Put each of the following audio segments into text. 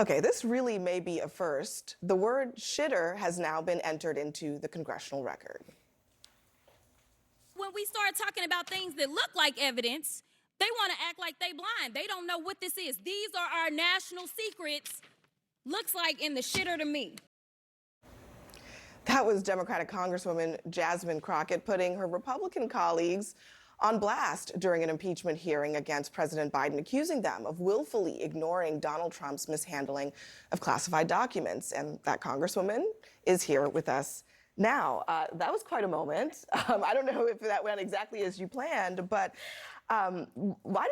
Okay, this really may be a first. The word shitter has now been entered into the congressional record. When we start talking about things that look like evidence, they want to act like they blind. They don't know what this is. These are our national secrets. Looks like in the shitter to me. That was Democratic Congresswoman Jasmine Crockett putting her Republican colleagues on blast during an impeachment hearing against President Biden, accusing them of willfully ignoring Donald Trump's mishandling of classified documents. And that Congresswoman is here with us now. That was quite a moment. I don't know if that went exactly as you planned, but why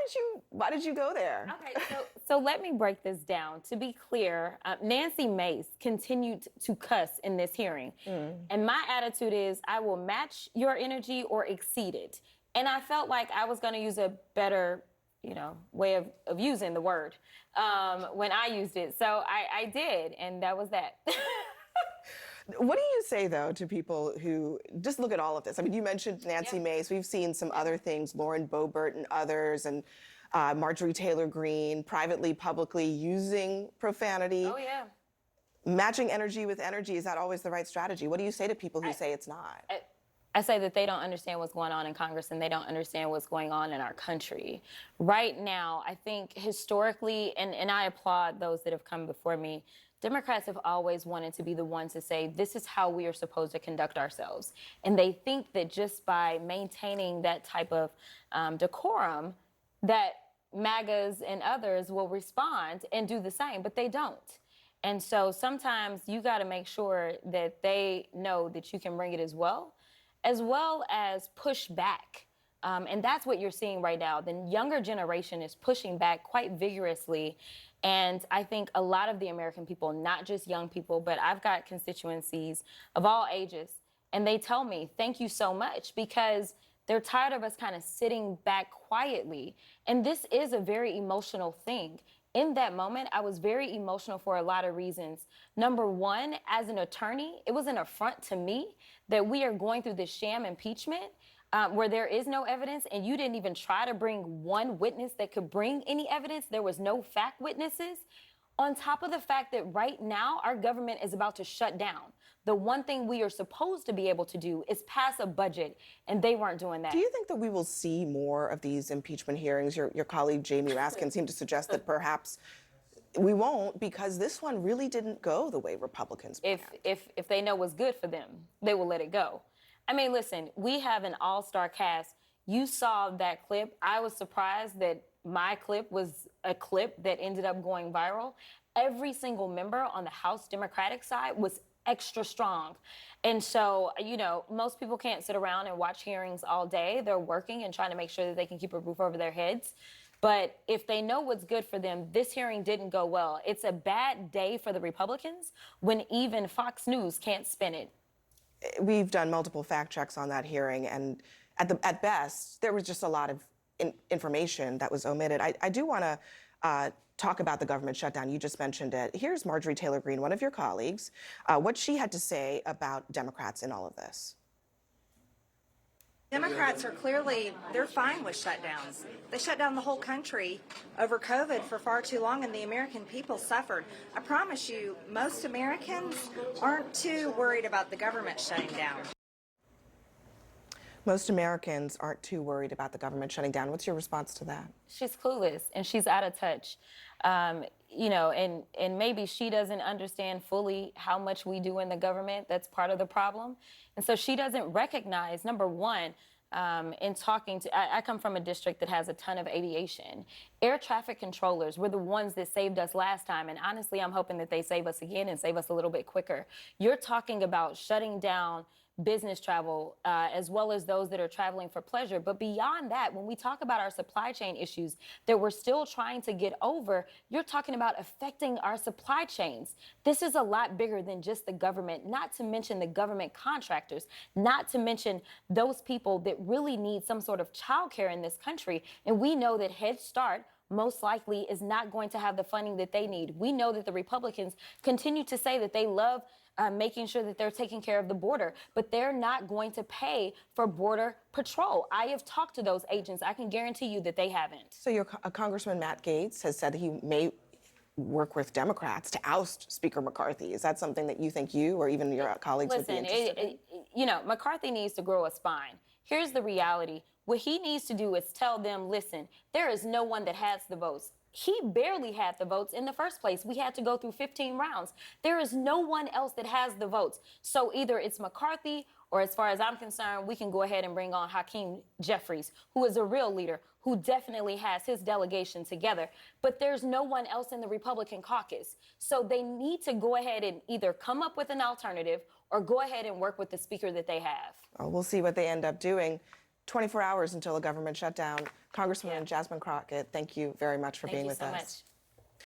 did you go there? Okay, so let me break this down. To be clear, Nancy Mace continued to cuss in this hearing. And my attitude is I will match your energy or exceed it. And I felt like I was going to use a better, way of using the word when I used it. So I did, and that was that. What do you say, though, to people who just look at all of this? I mean, you mentioned Nancy Mace. We've seen some other things, Lauren Boebert and others, and Marjorie Taylor Greene privately, publicly using profanity. Oh, yeah. Matching energy with energy, is that always the right strategy? What do you say to people who say it's not? I say that they don't understand what's going on in Congress and they don't understand what's going on in our country. Right now, I think historically, and I applaud those that have come before me, Democrats have always wanted to be the ones to say, this is how we are supposed to conduct ourselves. And they think that just by maintaining that type of decorum, that MAGAs and others will respond and do the same, but they don't. And so sometimes you got to make sure that they know that you can bring it as well as push back. And that's what you're seeing right now. The younger generation is pushing back quite vigorously. And I think a lot of the American people, not just young people, but I've got constituencies of all ages, and they tell me, thank you so much, because they're tired of us kind of sitting back quietly. And this is a very emotional thing. In that moment, I was very emotional for a lot of reasons. Number one, as an attorney, it was an affront to me that we are going through this sham impeachment where there is no evidence, and you didn't even try to bring one witness that could bring any evidence. There was no fact witnesses. On top of the fact that right now our government is about to shut down. The one thing we are supposed to be able to do is pass a budget, and they weren't doing that. Do you think that we will see more of these impeachment hearings? Your colleague Jamie Raskin seemed to suggest that perhaps we won't, because this one really didn't go the way Republicans planned. If they know what's good for them, they will let it go. I mean, listen, we have an all-star cast. You saw that clip. I was surprised that my clip was a clip that ended up going viral. Every single member on the House Democratic side was extra strong. And so, most people can't sit around and watch hearings all day. They're working and trying to make sure that they can keep a roof over their heads. But if they know what's good for them, this hearing didn't go well. It's a bad day for the Republicans when even Fox News can't spin it. We've done multiple fact checks on that hearing, and at best, there was just a lot of information that was omitted. I do want to talk about the government shutdown. You just mentioned it. Here's Marjorie Taylor Greene, one of your colleagues, what she had to say about Democrats in all of this. Democrats are clearly, they're fine with shutdowns. They shut down the whole country over COVID for far too long, and the American people suffered. I promise you, most Americans aren't too worried about the government shutting down. Most Americans aren't too worried about the government shutting down. What's your response to that? She's clueless and she's out of touch. And maybe she doesn't understand fully how much we do in the government. That's part of the problem. And so she doesn't recognize, number one, in talking to, I come from a district that has a ton of aviation. Air traffic controllers were the ones that saved us last time. And honestly, I'm hoping that they save us again and save us a little bit quicker. You're talking about shutting down business travel, as well as those that are traveling for pleasure. But beyond that, when we talk about our supply chain issues that we're still trying to get over, you're talking about affecting our supply chains. This is a lot bigger than just the government, not to mention the government contractors, not to mention those people that really need some sort of childcare in this country. And we know that Head Start most likely is not going to have the funding that they need. We know that the Republicans continue to say that they love making sure that they're taking care of the border, but they're not going to pay for Border Patrol. I have talked to those agents. I can guarantee you that they haven't. So your Congressman Matt Gaetz has said he may work with Democrats to oust Speaker McCarthy? Is that something that you think you or even your colleagues would be interested in? You know, McCarthy needs to grow a spine. Here's the reality. What he needs to do is tell them, listen, there is no one that has the votes. He barely had the votes in the first place. We had to go through 15 rounds. There is no one else that has the votes. So either it's McCarthy, or as far as I'm concerned, we can go ahead and bring on Hakeem Jeffries, who is a real leader, who definitely has his delegation together. But there's no one else in the Republican caucus. So they need to go ahead and either come up with an alternative or go ahead and work with the speaker that they have. Well, we'll see what they end up doing. 24 hours until a government shutdown. Congresswoman Jasmine Crockett, thank you very much for being with us. Thank you so much.